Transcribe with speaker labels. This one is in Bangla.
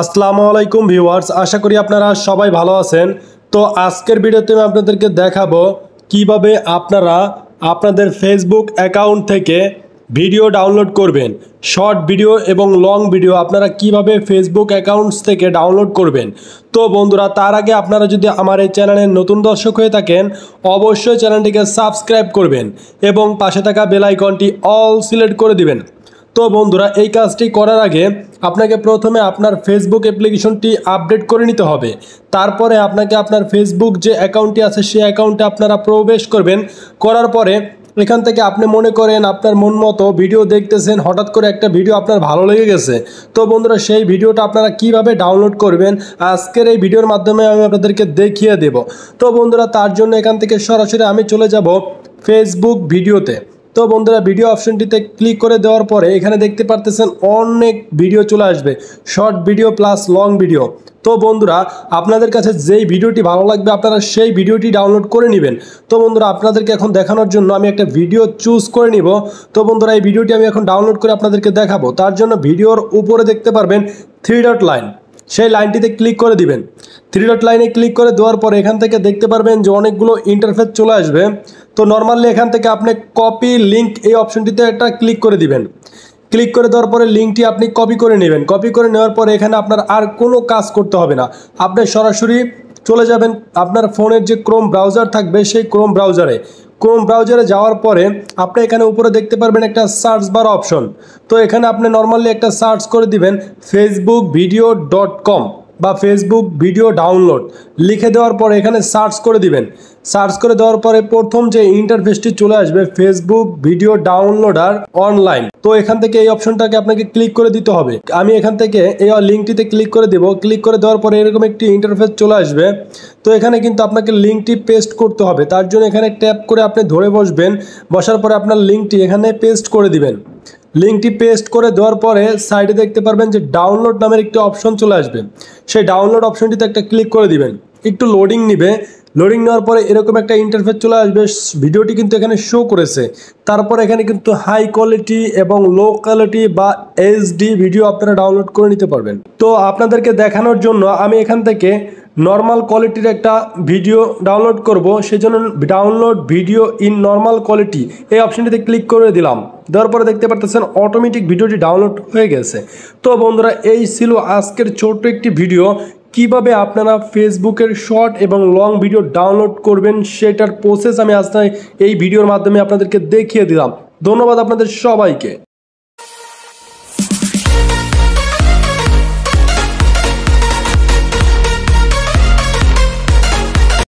Speaker 1: আসসালামু আলাইকুম ভিউয়ার্স, আশা করি আপনারা সবাই ভালো আছেন। তো আজকের ভিডিওতে আমি আপনাদেরকে দেখাবো কিভাবে আপনারা আপনাদের ফেসবুক অ্যাকাউন্ট থেকে ভিডিও ডাউনলোড করবেন। শর্ট ভিডিও এবং লং ভিডিও আপনারা কিভাবে ফেসবুক অ্যাকাউন্টস থেকে ডাউনলোড করবেন। তো বন্ধুরা, তার আগে আপনারা যদি আমার এই চ্যানেলের নতুন দর্শক হয়ে থাকেন অবশ্যই চ্যানেলটিকে সাবস্ক্রাইব করবেন এবং পাশে থাকা বেল আইকনটি অল সিলেক্ট করে দিবেন। তো বন্ধুরা, এই কাজটি করার আগে আপনাকে প্রথমে আপনার ফেসবুক অ্যাপ্লিকেশনটি আপডেট করে নিতে হবে। তারপরে আপনাকে আপনার ফেসবুক যে অ্যাকাউন্টটি আছে সেই অ্যাকাউন্টে আপনারা প্রবেশ করবেন। করার পরে এখান থেকে আপনি মনে করেন আপনার মন মতো ভিডিও দেখতেছেন, হঠাৎ করে একটা ভিডিও আপনার ভালো লেগে গেছে। তো বন্ধুরা, সেই ভিডিওটা আপনারা কিভাবে ডাউনলোড করবেন আজকের এই ভিডিওর মাধ্যমে আমি আপনাদেরকে দেখিয়ে দেব। তো বন্ধুরা, তার জন্য এখান থেকে সরাসরি আমি চলে যাব ফেসবুক ভিডিওতে। তো বন্ধুরা, ভিডিও অপশনটিতে ক্লিক করে দেওয়ার পরে এখানে দেখতে পারতেছেন অনেক ভিডিও চলে আসবে, short video plus long video. তো বন্ধুরা, আপনাদের কাছে যেই ভিডিওটি ভালো লাগবে আপনারা সেই ভিডিওটি ডাউনলোড করে নেবেন। তো বন্ধুরা, আপনাদেরকে এখন দেখানোর জন্য আমি একটা ভিডিও চুজ করে নিব। তো বন্ধুরা, এই ভিডিওটি আমি এখন ডাউনলোড করে আপনাদেরকে দেখাবো। তার জন্য ভিডিওর উপরে দেখতে পারবেন 3 ডট লাইন, সেই লাইনটিতে ক্লিক করে দিবেন। 3 ডট লাইনে ক্লিক করে দেওয়ার পরে এখান থেকে দেখতে পারবেন যে অনেকগুলো ইন্টারফেস চলে আসবে। তো নর্মালি এখান থেকে আপনি কপি লিঙ্ক এই অপশনটিতে একটা ক্লিক করে দিবেন। ক্লিক করে দেওয়ার পরে লিঙ্কটি আপনি কপি করে নেবেন। কপি করে নেওয়ার পরে এখানে আপনার আর কোনো কাজ করতে হবে না, আপনি সরাসরি চলে যাবেন আপনার ফোনের যে ক্রোম ব্রাউজার থাকবে সেই ক্রোম ব্রাউজারে যাওয়ার পরে আপনি এখানে উপরে দেখতে পারবেন একটা সার্চ বার অপশন। তো এখানে আপনি নর্মালি একটা সার্চ করে দিবেন facebook.video.com বা ফেসবুক ভিডিও ডাউনলোড লিখে দেওয়ার পরে এখানে সার্চ করে দিবেন। সার্চ করে দেওয়ার পরে প্রথম যে ইন্টারফেসটি চলে আসবে ফেসবুক ভিডিও ডাউনলোডার অনলাইন। তো এখান থেকে এই অপশনটাকে আপনাকে ক্লিক করে দিতে হবে। আমি এখান থেকে এই লিঙ্কটিতে ক্লিক করে দেব। ক্লিক করে দেওয়ার পরে এরকম একটি ইন্টারফেস চলে আসবে। তো এখানে কিন্তু আপনাকে লিঙ্কটি পেস্ট করতে হবে। তার জন্য এখানে ট্যাপ করে আপনি ধরে বসবেন। বসার পরে আপনার লিঙ্কটি এখানে পেস্ট করে দিবেন। লিঙ্কটি পেস্ট করে দেওয়ার পরে সাইডে দেখতে পারবেন যে ডাউনলোড নামের একটি অপশন চলে আসবে। সেই ডাউনলোড অপশনটিতে একটা ক্লিক করে দিবেন। একটু লোডিং নিবে। লোডিং নেওয়ার পরে এরকম একটা ইন্টারফেস চলে আসবে। ভিডিওটি কিন্তু এখানে শো করেছে। তারপর এখানে কিন্তু হাই কোয়ালিটি এবং লো কোয়ালিটি বা এইচডি ভিডিও আপনারা ডাউনলোড করে নিতে পারবেন। তো আপনাদেরকে দেখানোর জন্য আমি এখান থেকে নর্মাল কোয়ালিটির একটা ভিডিও ডাউনলোড করব। সেজন্য download video in normal quality এই অপশনটিতে ক্লিক করে দিলাম। দেওয়ার পরে দেখতে পারতেছেন অটোমেটিক ভিডিওটি ডাউনলোড হয়ে গেছে। তো বন্ধুরা, এই ছিল আজকের ছোট্ট একটি ভিডিও। কিভাবে আপনারা ফেসবুকের শর্ট এবং লং ভিডিও ডাউনলোড করবেন সেটার প্রসেস আমি আজ এই ভিডিওর মাধ্যমে আপনাদেরকে দেখিয়ে দিলাম। ধন্যবাদ আপনাদের সবাইকে।